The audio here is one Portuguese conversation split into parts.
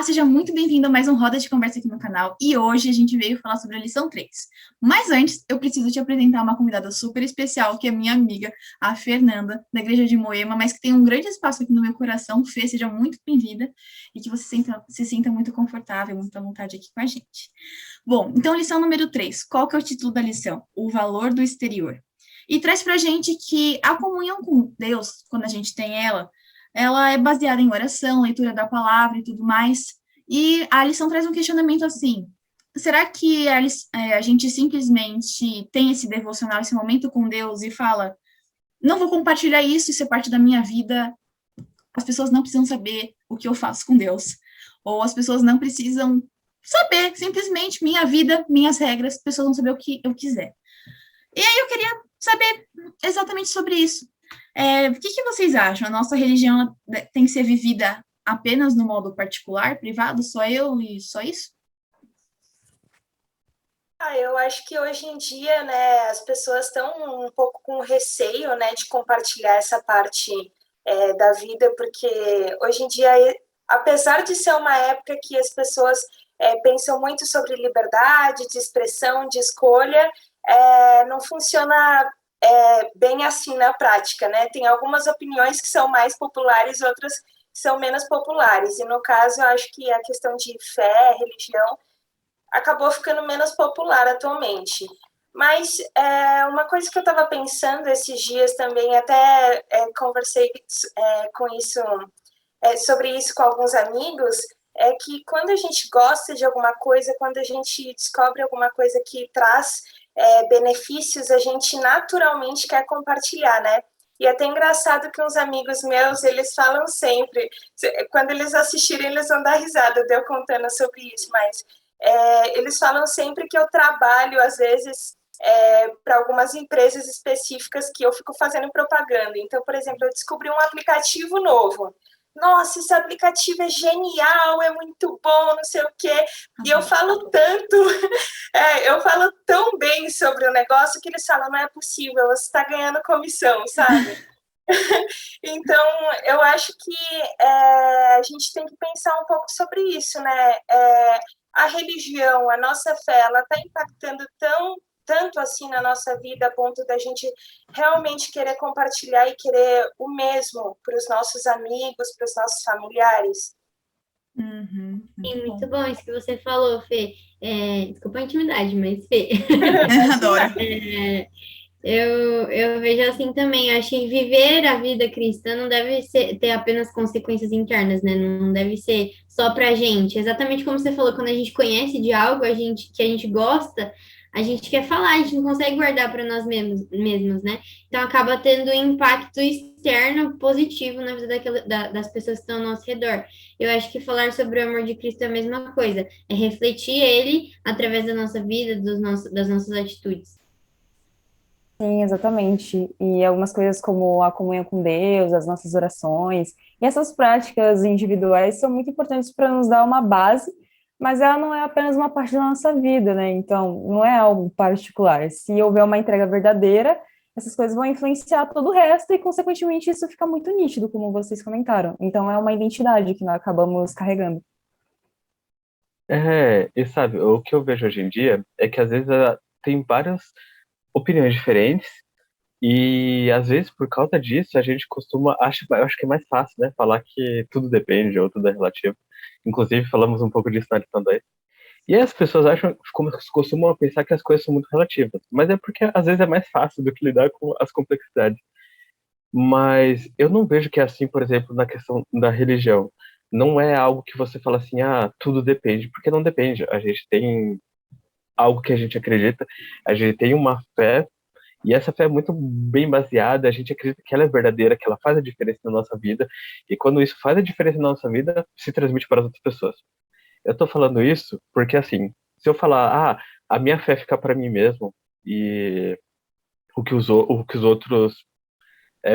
Seja muito bem-vindo a mais um Roda de Conversa aqui no canal. E hoje a gente veio falar sobre a lição 3. Mas antes, eu preciso te apresentar uma convidada super especial, que é minha amiga, a Fernanda, da Igreja de Moema, mas que tem um grande espaço aqui no meu coração. Fê, seja muito bem-vinda e que você se sinta muito confortável, muito à vontade aqui com a gente. Bom, então lição número 3. Qual que é o título da lição? O valor do exterior. E traz pra gente que a comunhão com Deus, quando a gente tem ela é baseada em oração, leitura da palavra e tudo mais. E a lição traz um questionamento assim: será que a gente simplesmente tem esse devocional, esse momento com Deus e fala, não vou compartilhar isso é parte da minha vida, as pessoas não precisam saber o que eu faço com Deus, ou as pessoas não precisam saber, simplesmente minha vida, minhas regras, as pessoas vão saber o que eu quiser. E aí eu queria saber exatamente sobre isso. O que vocês acham? A nossa religião tem que ser vivida apenas no modo particular, privado, só eu e só isso? Eu acho que hoje em dia, né, as pessoas estão um pouco com receio, né, de compartilhar essa parte da vida, porque hoje em dia, apesar de ser uma época que as pessoas pensam muito sobre liberdade de expressão, de escolha, não funciona bem assim na prática, né? Tem algumas opiniões que são mais populares, outras que são menos populares. E no caso, eu acho que a questão de fé, religião, acabou ficando menos popular atualmente. Mas uma coisa que eu estava pensando esses dias também, até conversei sobre isso com alguns amigos, é que quando a gente gosta de alguma coisa, quando a gente descobre alguma coisa que traz benefícios, a gente naturalmente quer compartilhar, né? E é até engraçado que uns amigos meus, eles falam sempre, quando eles assistirem, eles vão dar risada, eu contando sobre isso, mas eles falam sempre que eu trabalho, às vezes, para algumas empresas específicas que eu fico fazendo propaganda. Então, por exemplo, eu descobri um aplicativo novo. Nossa, esse aplicativo é genial, é muito bom, não sei o quê. E eu falo tanto, eu falo tão bem sobre o negócio que eles falam, não é possível, você está ganhando comissão, sabe? Então, eu acho que a gente tem que pensar um pouco sobre isso, né? A religião, a nossa fé, ela está impactando tanto assim na nossa vida, a ponto da gente realmente querer compartilhar e querer o mesmo para os nossos amigos, para os nossos familiares. Uhum, Sim, muito bom isso que você falou, Fê. Desculpa a intimidade, mas Fê. Adoro. Eu vejo assim também. Acho que viver a vida cristã não deve ter apenas consequências internas, né? Não deve ser só pra gente. Exatamente como você falou, quando a gente conhece de algo que a gente gosta, a gente quer falar, a gente não consegue guardar para nós mesmos, né? Então acaba tendo um impacto externo positivo na vida das pessoas que estão ao nosso redor. Eu acho que falar sobre o amor de Cristo é a mesma coisa, é refletir ele através da nossa vida, das nossas atitudes. Sim, exatamente. E algumas coisas como a comunhão com Deus, as nossas orações, e essas práticas individuais são muito importantes para nos dar uma base, mas ela não é apenas uma parte da nossa vida, né? Então, não é algo particular. Se houver uma entrega verdadeira, essas coisas vão influenciar todo o resto e, consequentemente, isso fica muito nítido, como vocês comentaram. Então, é uma identidade que nós acabamos carregando. E sabe, o que eu vejo hoje em dia é que às vezes tem várias opiniões diferentes e às vezes por causa disso a gente eu acho que é mais fácil, né, falar que tudo depende ou tudo é relativo. Inclusive falamos um pouco disso na lição 2. E aí as pessoas costumam pensar que as coisas são muito relativas, mas é porque às vezes é mais fácil do que lidar com as complexidades. Mas eu não vejo que é assim, por exemplo, na questão da religião. Não é algo que você fala assim, tudo depende, porque não depende. A gente tem algo que a gente acredita, a gente tem uma fé, e essa fé é muito bem baseada, a gente acredita que ela é verdadeira, que ela faz a diferença na nossa vida, e quando isso faz a diferença na nossa vida, se transmite para as outras pessoas. Eu tô falando isso porque, assim, se eu falar, a minha fé fica para mim mesmo, e o que os outros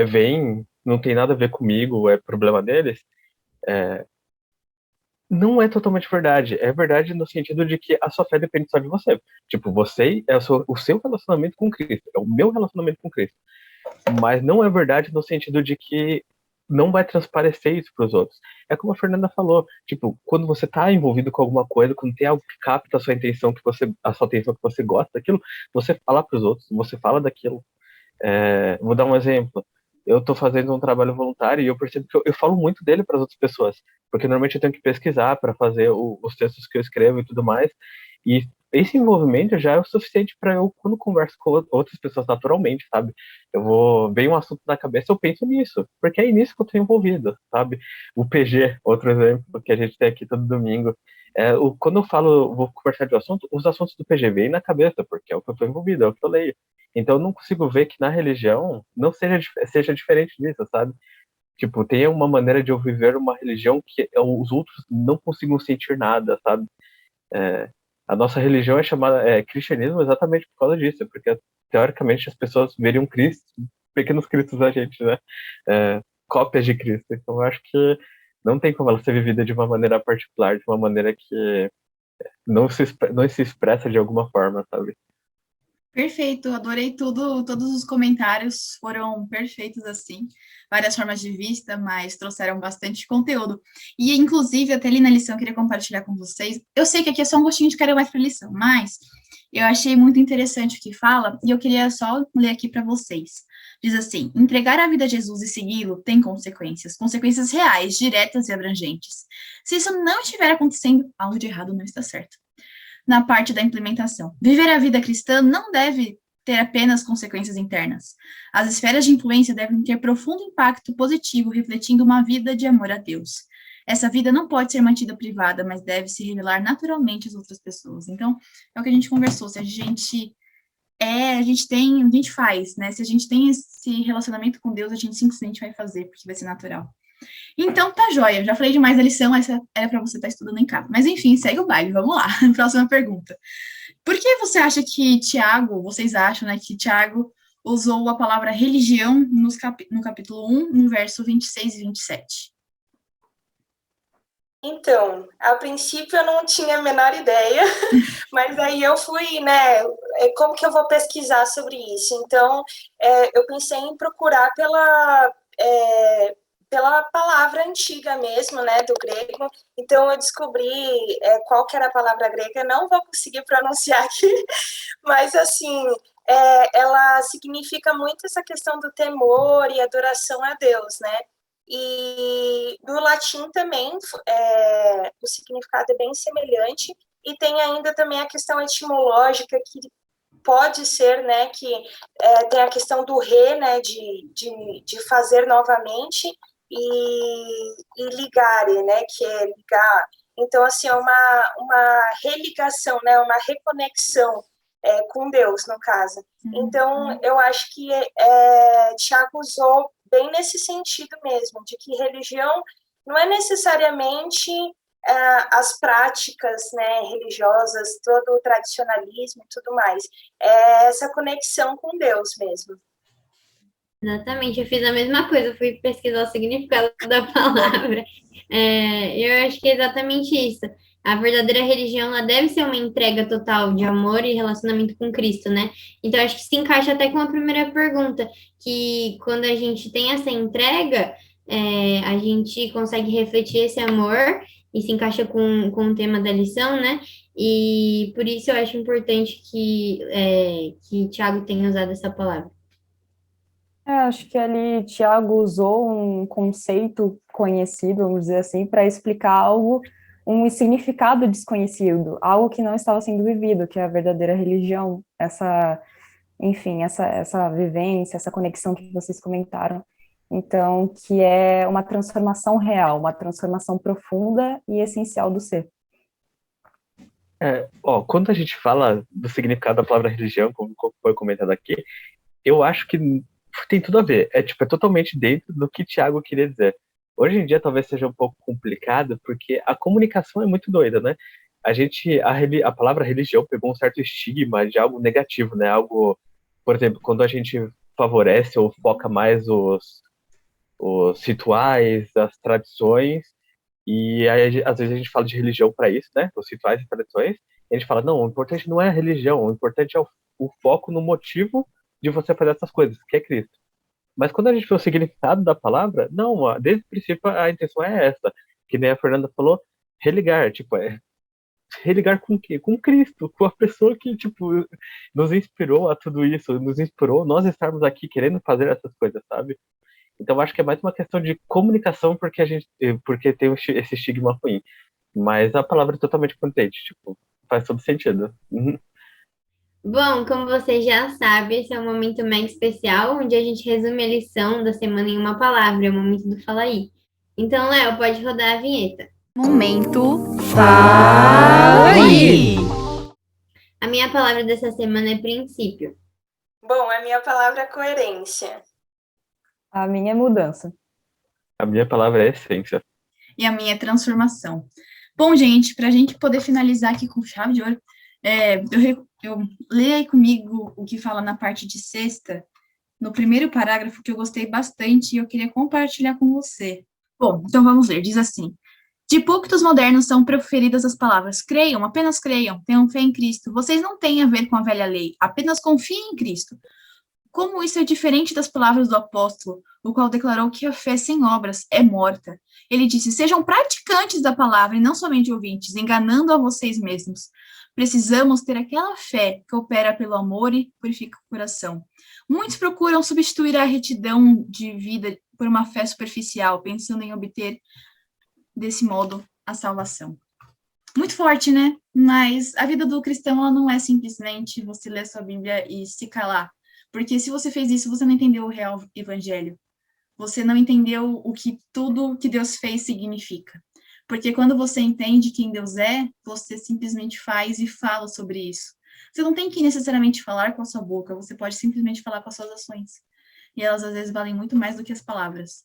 veem não tem nada a ver comigo, é problema deles, não é totalmente verdade. É verdade no sentido de que a sua fé depende só de você. Tipo, você é o seu relacionamento com Cristo, é o meu relacionamento com Cristo. Mas não é verdade no sentido de que não vai transparecer isso para os outros. É como a Fernanda falou, tipo, quando você está envolvido com alguma coisa, quando tem algo que capta a sua intenção, a sua atenção, que você gosta daquilo, você fala para os outros, você fala daquilo. Vou dar um exemplo. Eu estou fazendo um trabalho voluntário e eu percebo que eu falo muito dele para as outras pessoas, porque normalmente eu tenho que pesquisar para fazer os textos que eu escrevo e tudo mais. E esse envolvimento já é o suficiente para eu, quando converso com outras pessoas naturalmente, sabe? Vem um assunto na cabeça, eu penso nisso, porque é nisso que eu estou envolvido, sabe? O PG, outro exemplo que a gente tem aqui todo domingo. Quando eu falo, vou conversar de um assunto, os assuntos do PG vêm na cabeça, porque é o que eu estou envolvido, é o que eu leio. Então eu não consigo ver que na religião não seja diferente disso, sabe? Tipo, tem uma maneira de eu viver uma religião que os outros não consigam sentir nada, sabe? A nossa religião é chamada cristianismo exatamente por causa disso, porque teoricamente as pessoas veriam Cristo, pequenos cristos da gente, né? Cópias de Cristo. Então eu acho que não tem como ela ser vivida de uma maneira particular, de uma maneira que não se expressa de alguma forma, sabe? Perfeito, adorei tudo, todos os comentários foram perfeitos assim, várias formas de vista, mas trouxeram bastante conteúdo. E inclusive, até ali na lição eu queria compartilhar com vocês. Eu sei que aqui é só um gostinho de quero mais para lição, mas eu achei muito interessante o que fala e eu queria só ler aqui para vocês. Diz assim: entregar a vida a Jesus e segui-lo tem consequências, consequências reais, diretas e abrangentes. Se isso não estiver acontecendo, algo de errado não está certo na parte da implementação. Viver a vida cristã não deve ter apenas consequências internas. As esferas de influência devem ter profundo impacto positivo, refletindo uma vida de amor a Deus. Essa vida não pode ser mantida privada, mas deve se revelar naturalmente às outras pessoas. Então, é o que a gente conversou. Se a gente a gente faz, né? Se a gente tem esse relacionamento com Deus, a gente simplesmente vai fazer, porque vai ser natural. Então, tá joia. Já falei demais da lição, essa era para você estar estudando em casa. Mas, enfim, segue o baile, vamos lá. Próxima pergunta. Por que você acha que Tiago, vocês acham, né, que Tiago usou a palavra religião no capítulo 1, no verso 26 e 27? Então, a princípio eu não tinha a menor ideia, mas aí eu fui, né, como que eu vou pesquisar sobre isso? Então, eu pensei em procurar pela palavra antiga mesmo, né, do grego. Então, eu descobri qual que era a palavra grega, não vou conseguir pronunciar aqui, mas, assim, ela significa muito essa questão do temor e adoração a Deus, né? E no latim também o significado é bem semelhante, e tem ainda também a questão etimológica, que pode ser, né, que tem a questão do né, de fazer novamente, e ligare, né, que é ligar. Então, assim, é uma religação, né, uma reconexão com Deus, no caso. Então, eu acho que Tiago usou bem nesse sentido mesmo, de que religião não é necessariamente as práticas, né, religiosas, todo o tradicionalismo e tudo mais. É essa conexão com Deus mesmo. Exatamente, eu fiz a mesma coisa, eu fui pesquisar o significado da palavra. Eu acho que é exatamente isso. A verdadeira religião, ela deve ser uma entrega total de amor e relacionamento com Cristo, né? Então, acho que se encaixa até com a primeira pergunta, que quando a gente tem essa entrega, a gente consegue refletir esse amor e se encaixa com o tema da lição, né? E por isso eu acho importante que Tiago tenha usado essa palavra. Acho que ali Tiago usou um conceito conhecido, vamos dizer assim, para explicar algo, um significado desconhecido, algo que não estava sendo vivido, que é a verdadeira religião, enfim, essa vivência, essa conexão que vocês comentaram. Então, que é uma transformação real, uma transformação profunda e essencial do ser. Quando a gente fala do significado da palavra religião, como foi comentado aqui, eu acho que tem tudo a ver. É totalmente dentro do que Tiago queria dizer. Hoje em dia talvez seja um pouco complicado, porque a comunicação é muito doida, né? A palavra religião pegou um certo estigma de algo negativo, né? Algo, por exemplo, quando a gente favorece ou foca mais os rituais, as tradições, e aí, às vezes a gente fala de religião para isso, né? Os rituais e tradições, e a gente fala, não, o importante não é a religião, o importante é o foco no motivo de você fazer essas coisas, que é Cristo. Mas quando a gente vê o significado da palavra, não, ó, desde o princípio a intenção é essa. Que nem a Fernanda falou, religar, tipo, religar com o quê? Com Cristo, com a pessoa que, tipo, nos inspirou a tudo isso, nos inspirou nós estarmos aqui querendo fazer essas coisas, sabe? Então acho que é mais uma questão de comunicação porque tem esse estigma ruim. Mas a palavra é totalmente contente, tipo, faz todo sentido. Uhum. Bom, como você já sabe, esse é um momento mega especial, onde a gente resume a lição da semana em uma palavra, é o momento do Fala Aí. Então, Léo, pode rodar a vinheta. Momento Fala Aí! A minha palavra dessa semana é princípio. Bom, a minha palavra é coerência. A minha é mudança. A minha palavra é essência. E a minha é transformação. Bom, gente, para a gente poder finalizar aqui com chave de ouro, eu leia aí comigo o que fala na parte de sexta, no primeiro parágrafo, que eu gostei bastante e eu queria compartilhar com você. Bom, então vamos ler. Diz assim: de púlpitos modernos são proferidas as palavras: creiam, apenas creiam, tenham fé em Cristo. Vocês não têm a ver com a velha lei, apenas confiem em Cristo. Como isso é diferente das palavras do apóstolo, o qual declarou que a fé sem obras é morta. Ele disse: sejam praticantes da palavra e não somente ouvintes, enganando a vocês mesmos. Precisamos ter aquela fé que opera pelo amor e purifica o coração. Muitos procuram substituir a retidão de vida por uma fé superficial, pensando em obter, desse modo, a salvação. Muito forte, né? Mas a vida do cristão ela não é simplesmente você ler sua Bíblia e se calar. Porque se você fez isso, você não entendeu o real evangelho. Você não entendeu o que tudo que Deus fez significa. Porque quando você entende quem Deus é, você simplesmente faz e fala sobre isso. Você não tem que necessariamente falar com a sua boca, você pode simplesmente falar com as suas ações. E elas, às vezes, valem muito mais do que as palavras.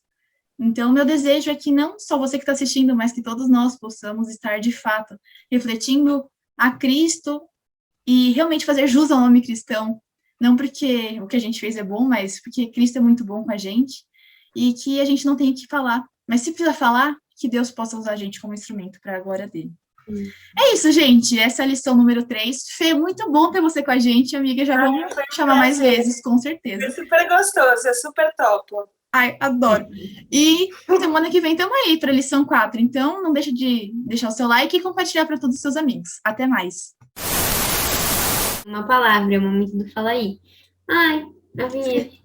Então, meu desejo é que não só você que está assistindo, mas que todos nós possamos estar, de fato, refletindo a Cristo e realmente fazer jus ao nome cristão. Não porque o que a gente fez é bom, mas porque Cristo é muito bom com a gente. E que a gente não tem que falar. Mas se precisar falar, que Deus possa usar a gente como instrumento para a glória dele. É isso, gente. Essa é a lição número 3. Fê, muito bom ter você com a gente, amiga. Já vamos chamar mais vezes, com certeza. É super gostoso, é super top. Ai, adoro. E semana que vem estamos aí para a lição 4. Então, não deixa de deixar o seu like e compartilhar para todos os seus amigos. Até mais. Uma palavra, é o momento do Fala Aí. Ai, a vinheta.